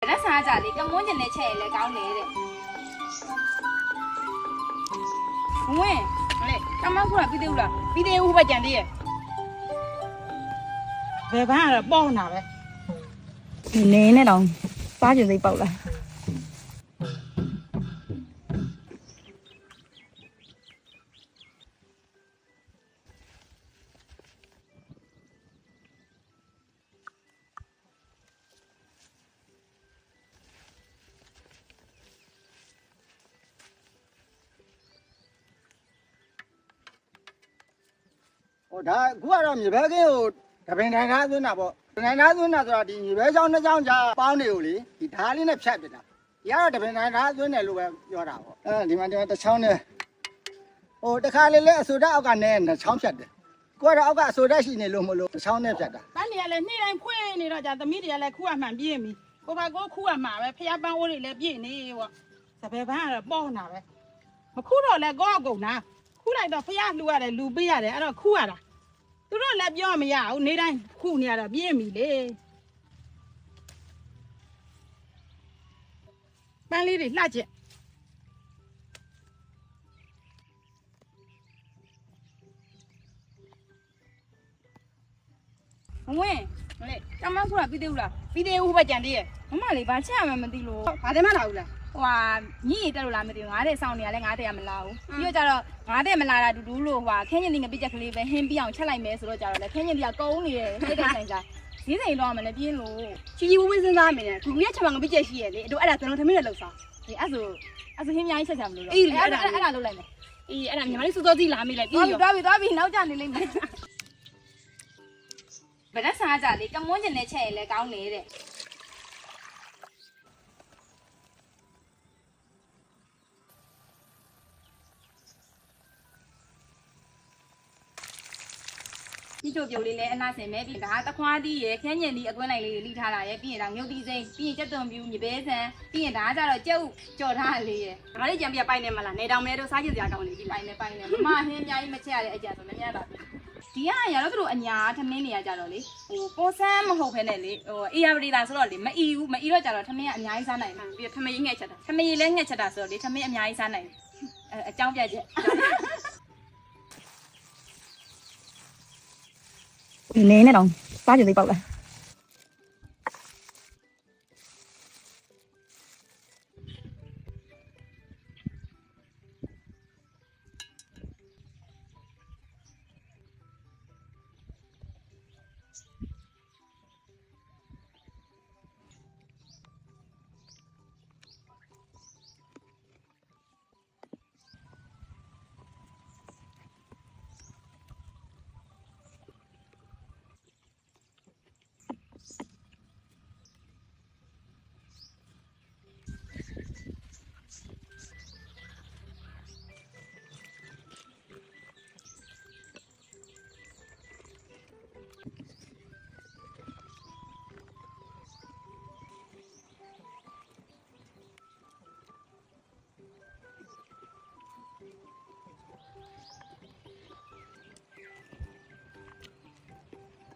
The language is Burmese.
လက်စားကြလေကမွန်းကျင်နဲ့ချက်ရလဲကောင်းတယ်တဲ့ဝင်းလေကမခုကပြီးသေးဘူးလားပြီးသေးဘူးပဲကြံသေးရဲ့ဘယ်ဘန်းကတော့ပေါ့နာပဲနေနဲ့တော့စားကျင်စိတ်ပေါက်လာဒါအခုကတော့မြေဘဲကင်းကိုတပင်ထိုင်ထားသွင်းတာပေါ့တပင်ထိုင်ထားသွင်းတာဆိုတာဒီမြေဘဲချောင်းနှစ်ချောင်းကြားပေါင်းတွေကိုလေဒီဓာတ်လေးနဲ့ဖြတ်ပြတာဒီကတော့တပင်ထိုင်ထားသွင်းတယ်လို့ပဲပြောတာပေါ့ဒီမှာတစ်ချောင်းနဲ့တခါလေလေအဆိုဓာတ်အောက်ကနဲ့နှစ်ချောင်းဖြတ်တယ်ကိုကတော့အောက်ကအဆိုဓာတ်ရှိနေလို့မလို့တစ်ချောင်းနဲ့ဖြတ်တာတန်းနေရလဲနေ့တိုင်းဖွင့်နေတော့ကြာသမီးတွေကလည်းခူးရမှန်ပြည့်ပြီကိုပါကိုခူးရမှာပဲဖျားပန်းအိုးတွေလည်းပြည့်နေပေါ့စပယ်ဘန်းကတော့ပေါ့နာပဲမခူးတော့လဲကောအကုန်နာခူးလိုက်တော့ဖျားလှူရတယ်လူပေးရတယ်အဲ့တော့ခူးရတာသူတို့လည်းပြောမရဘူးနေ့တိုင်းခုနေရတော့ပြင်းပြီလေပန်းလေးတွေလှကျက်ဝင်းလေကမခုကပြီးသေးဘူးလားပြီးသေးဘူးပဲကြံသေးရဲ့မမလေးဘာချက်ရမှမသိလို့ဘာတယ်မလာဘူးလားဟိုဟာညည်တက်လို့လားမသိဘူးငါးတဲ့စောင်းနေရလဲငါးတဲ့ကမလာဘူးပြီးတော့ကျတော့ငါးတဲ့မလာတာတူတူလို့ဟိုဟာခင်းရင်ဒီငပိချက်ကလေးပဲဟင်းပြအောင်ချက်လိုက်မယ်ဆိုတော့ကျတော့လေခင်းရင်ဒီကကုန်းနေတယ်စိတ်တိုင်းဆိုင်စားဈေးစိန်တော့မလဲပြင်းလို့ချီချီဝဝင်းစဉ်းစားမိတယ်ခုကချက်မှငပိချက်ရှိရဲ့လေတို့အဲ့ဒါကျွန်တော်သမီးနဲ့လှုပ်စားဒီအဲ့ဆိုဟင်းအများကြီးချက်ချင်မလို့လို့အေးအဲ့ဒါလုပ်လိုက်မယ်အေးအဲ့ဒါညီမလေးစိုးစိုးကြီးလာမိလိုက်ပြီးရောသွားပြီနောက်ကျနေလိမ့်မယ်ဗလက်စားကြလေကမွန်းကျင်နဲ့ချက်ရလဲကောင်းတယ်တဲ့ဒီချိုပြုတ်လေးလည်းအနာစင်ပဲပြီးဒါတခွားသီးရယ်ခင်းညင်သီးအကွင်းလိုက်လေးတွေလိထားတာရယ်ပြီးရင်ဒါငုတ်သီးစိမ်းပြီးရင်ကြက်သွန်ပြူမြေပဲဆန်ပြီးရင်ဒါကကြတော့ကျုပ်ကြော်ထားလေးရယ်ဒါလေးကြံပြပိုင်နေမလားနေတောင်မဲတို့စားကြည့်စရာကောင်းနေပြီပိုင်နေမဟင်းအများကြီးမချက်ရတဲ့အကြံဆိုလည်းများပါပြီဒီကရတော့သူတို့အညာထမင်းနေရကြတော့လေဟိုပေါ်ဆန်းမဟုတ်ဖ ೇನೆ လေဟိုအေယာပရီလာဆိုတော့လေမအီဘူးမအီတော့ကြတော့ထမင်းကအများကြီးစားနိုင်တယ်ပြီးထမင်းငှက်ချက်တာထမင်းလည်းငှက်ချက်တာဆိုတော့လေထမင်းအများကြီးစားနိုင်တယ်အကြောင်းပြချက်နေနဲ့တော့စားကြည့်သိပေါက်လား